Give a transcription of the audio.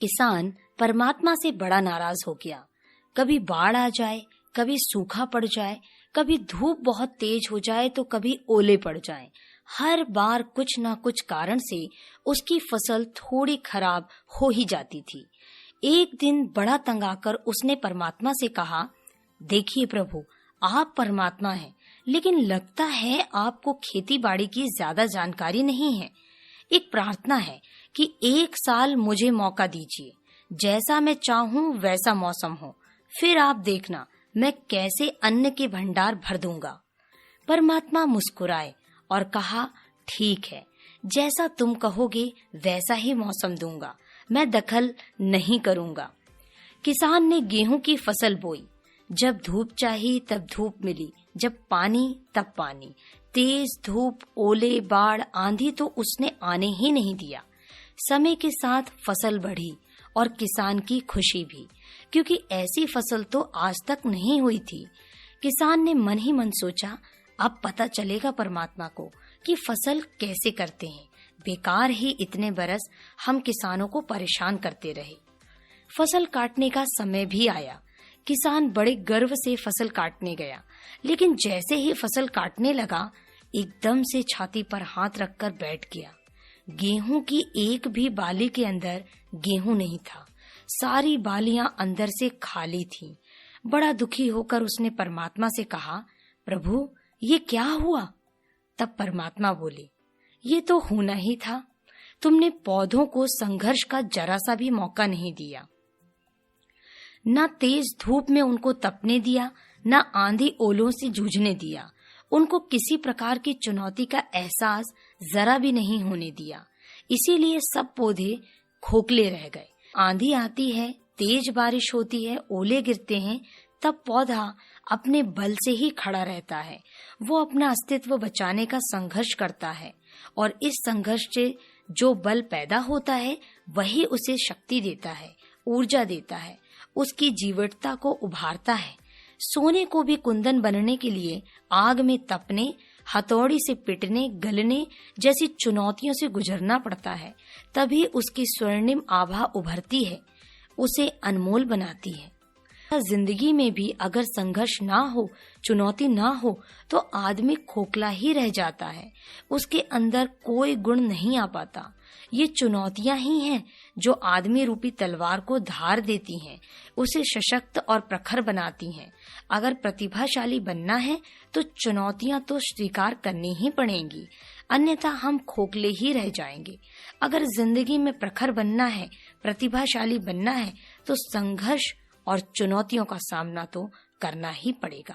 किसान परमात्मा से बड़ा नाराज हो गया। कभी बाढ़ आ जाए, कभी सूखा पड़ जाए, कभी धूप बहुत तेज हो जाए तो कभी ओले पड़ जाए। हर बार कुछ ना कुछ कारण से उसकी फसल थोड़ी खराब हो ही जाती थी। एक दिन बड़ा तंग आकर उसने परमात्मा से कहा, देखिए प्रभु, आप परमात्मा हैं, लेकिन लगता है आपको खेती बाड़ी की ज्यादा जानकारी नहीं है। एक प्रार्थना है कि एक साल मुझे मौका दीजिए, जैसा मैं चाहूं वैसा मौसम हो, फिर आप देखना मैं कैसे अन्न के भंडार भर दूंगा। परमात्मा मुस्कुराए और कहा, ठीक है, जैसा तुम कहोगे वैसा ही मौसम दूंगा, मैं दखल नहीं करूंगा। किसान ने गेहूं की फसल बोई। जब धूप चाहिए तब धूप मिली, जब पानी तब पानी। तेज धूप, ओले, बाढ़, आंधी तो उसने आने ही नहीं दिया। समय के साथ फसल बढ़ी और किसान की खुशी भी, क्योंकि ऐसी फसल तो आज तक नहीं हुई थी। किसान ने मन ही मन सोचा, अब पता चलेगा परमात्मा को कि फसल कैसे करते हैं। बेकार ही इतने बरस हम किसानों को परेशान करते रहे। फसल काटने का समय भी आया। किसान बड़े गर्व से फसल काटने गया, लेकिन जैसे ही फसल काटने लगा, एकदम से छाती पर हाथ रखकर बैठ गया। गेहूं की एक भी बाली के अंदर गेहूं नहीं था। सारी बालियां अंदर से खाली थीं। बड़ा दुखी होकर उसने परमात्मा से कहा, प्रभु, ये क्या हुआ? तब परमात्मा बोले, ये तो होना ही था। तुमने पौधों को संघर्ष का जरा सा भी मौका नहीं दिया। न तेज धूप में उनको तपने दिया, न आंधी ओलों से जूझने दिया। उनको किसी प्रकार की चुनौती का एहसास जरा भी नहीं होने दिया। इसीलिए सब पौधे खोखले रह गए। आंधी आती है, तेज बारिश होती है, ओले गिरते हैं, तब पौधा अपने बल से ही खड़ा रहता है। वो अपना अस्तित्व बचाने का संघर्ष करता है, और इस संघर्ष से जो बल पैदा होता है वही उसे शक्ति देता है, ऊर्जा देता है, उसकी जीवटता को उभारता है। सोने को भी कुंदन बनने के लिए आग में तपने, हथौड़ी से पिटने, गलने जैसी चुनौतियों से गुजरना पड़ता है, तभी उसकी स्वर्णिम आभा उभरती है, उसे अनमोल बनाती है। जिंदगी में भी अगर संघर्ष ना हो, चुनौती ना हो, तो आदमी खोखला ही रह जाता है। उसके अंदर कोई गुण नहीं आ पाता। ये चुनौतियां ही हैं जो आदमी रूपी तलवार को धार देती हैं, उसे सशक्त और प्रखर बनाती हैं। अगर प्रतिभाशाली बनना है तो चुनौतियां तो स्वीकार करनी ही पड़ेंगी, अन्यथा हम खोखले ही रह जाएंगे। अगर जिंदगी में प्रखर बनना है, प्रतिभाशाली बनना है, तो संघर्ष और चुनौतियों का सामना तो करना ही पड़ेगा।